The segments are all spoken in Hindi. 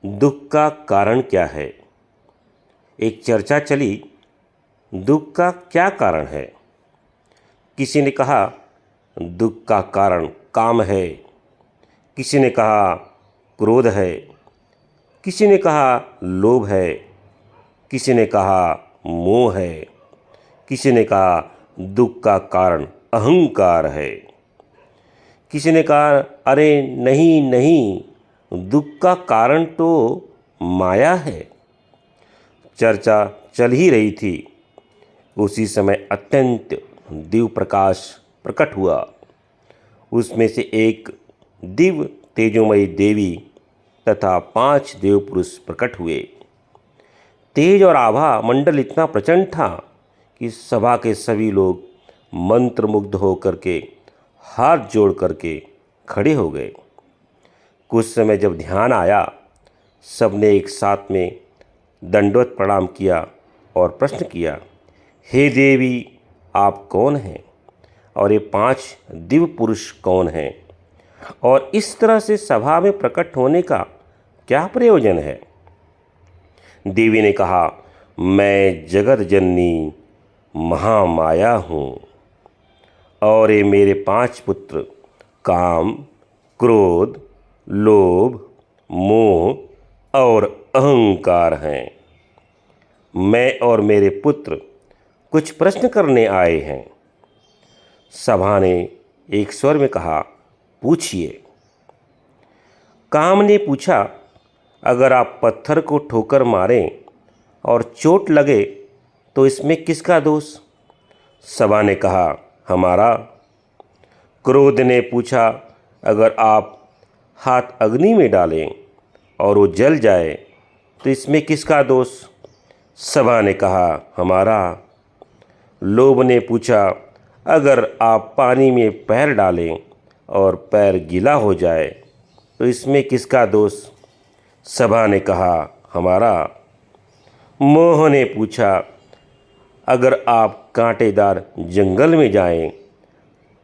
दुख का कारण क्या है? एक चर्चा चली, दुख का क्या कारण है? किसी ने कहा दुख का कारण काम है, किसी ने कहा क्रोध है, किसी ने कहा लोभ है, किसी ने कहा मोह है, किसी ने कहा दुख का कारण अहंकार है। किसी ने कहा अरे नहीं नहीं, दुख का कारण तो माया है। चर्चा चल ही रही थी, उसी समय अत्यंत दिव्य प्रकाश प्रकट हुआ। उसमें से एक दिव्य तेजोमयी देवी तथा 5 देव पुरुष प्रकट हुए। तेज और आभा मंडल इतना प्रचंड था कि सभा के सभी लोग मंत्रमुग्ध होकर के हाथ जोड़ करके खड़े हो गए। कुछ समय जब ध्यान आया, सबने एक साथ में दंडवत प्रणाम किया और प्रश्न किया, हे देवी, आप कौन हैं और ये 5 दिव्य पुरुष कौन हैं, और इस तरह से सभा में प्रकट होने का क्या प्रयोजन है? देवी ने कहा, मैं जगत जननी महामाया हूँ और ये मेरे 5 पुत्र काम, क्रोध, लोभ, मोह और अहंकार हैं। मैं और मेरे पुत्र कुछ प्रश्न करने आए हैं। सभा ने एक स्वर में कहा, पूछिए। काम ने पूछा, अगर आप पत्थर को ठोकर मारें और चोट लगे तो इसमें किसका दोष? सभा ने कहा, हमारा। क्रोध ने पूछा, अगर आप हाथ अग्नि में डालें और वो जल जाए तो इसमें किसका दोष? सभा ने कहा, हमारा। लोभ ने पूछा, अगर आप पानी में पैर डालें और पैर गीला हो जाए तो इसमें किसका दोष? सभा ने कहा, हमारा। मोह ने पूछा, अगर आप कांटेदार जंगल में जाएं,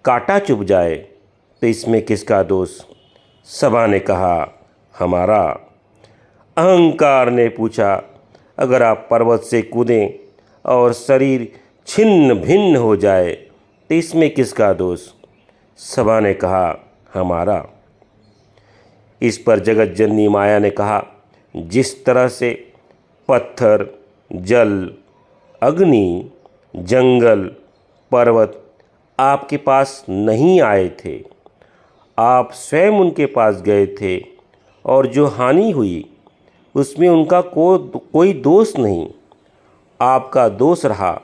कांटा चुभ जाए तो इसमें किसका दोष? सभा ने कहा, हमारा। अहंकार ने पूछा, अगर आप पर्वत से कूदें और शरीर छिन्न भिन्न हो जाए तो इसमें किसका दोष? सभा ने कहा, हमारा। इस पर जगत जननी माया ने कहा, जिस तरह से पत्थर, जल, अग्नि, जंगल, पर्वत आपके पास नहीं आए थे, आप स्वयं उनके पास गए थे और जो हानि हुई उसमें उनका कोई दोष नहीं, आपका दोष रहा।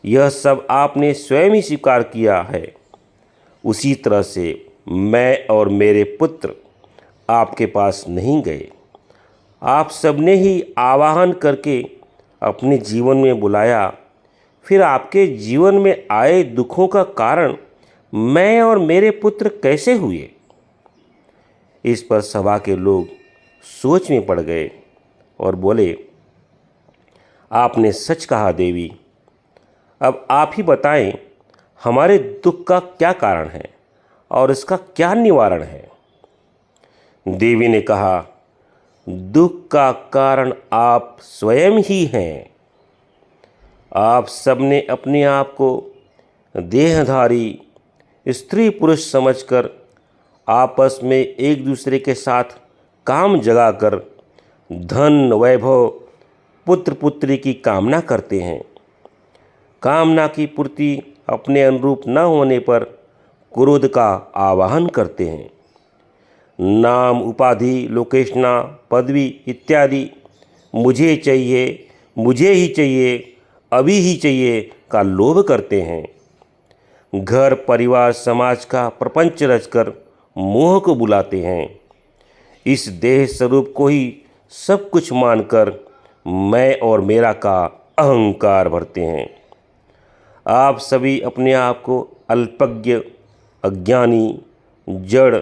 यह सब आपने स्वयं ही स्वीकार किया है। उसी तरह से मैं और मेरे पुत्र आपके पास नहीं गए, आप सबने ही आवाहन करके अपने जीवन में बुलाया। फिर आपके जीवन में आए दुखों का कारण मैं और मेरे पुत्र कैसे हुए? इस पर सभा के लोग सोच में पड़ गए और बोले, आपने सच कहा देवी, अब आप ही बताएं हमारे दुख का क्या कारण है और इसका क्या निवारण है? देवी ने कहा, दुख का कारण आप स्वयं ही हैं। आप सबने अपने आप को देहधारी स्त्री पुरुष समझकर आपस में एक दूसरे के साथ काम जगाकर धन, वैभव, पुत्र पुत्री की कामना करते हैं। कामना की पूर्ति अपने अनुरूप न होने पर क्रोध का आवाहन करते हैं। नाम, उपाधि, लोकेशना, पदवी इत्यादि मुझे चाहिए, मुझे ही चाहिए, अभी ही चाहिए का लोभ करते हैं। घर, परिवार, समाज का प्रपंच रचकर मोह को बुलाते हैं। इस देह स्वरूप को ही सब कुछ मानकर मैं और मेरा का अहंकार भरते हैं। आप सभी अपने आप को अल्पज्ञ, अज्ञानी, जड़,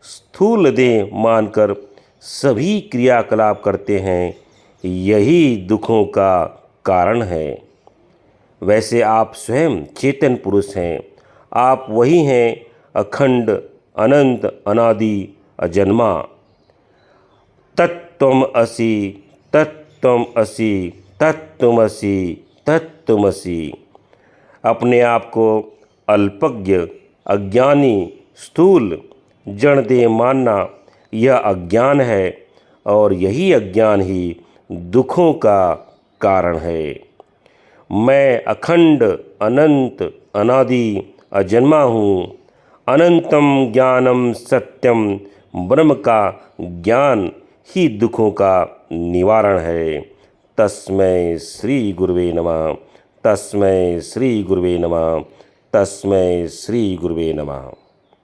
स्थूल देह मानकर सभी क्रियाकलाप करते हैं। यही दुखों का कारण है। वैसे आप स्वयं चेतन पुरुष हैं। आप वही हैं, अखंड, अनंत, अनादि, अजन्मा। तत् तत्त्वमसि तत्त्वमसि तत्त्वमसि तत्त्वमसि। अपने आप को अल्पज्ञ, अज्ञानी, स्थूल, जड़देह मानना यह अज्ञान है और यही अज्ञान ही दुखों का कारण है। मैं अखंड, अनंत, अनादि, अजन्मा हूँ। अनंतम ज्ञानम सत्यम ब्रह्म का ज्ञान ही दुखों का निवारण है। तस्मै श्री गुरुवे नमः। तस्मै श्री गुरुवे नमः। तस्मै श्री गुरुवे नमः।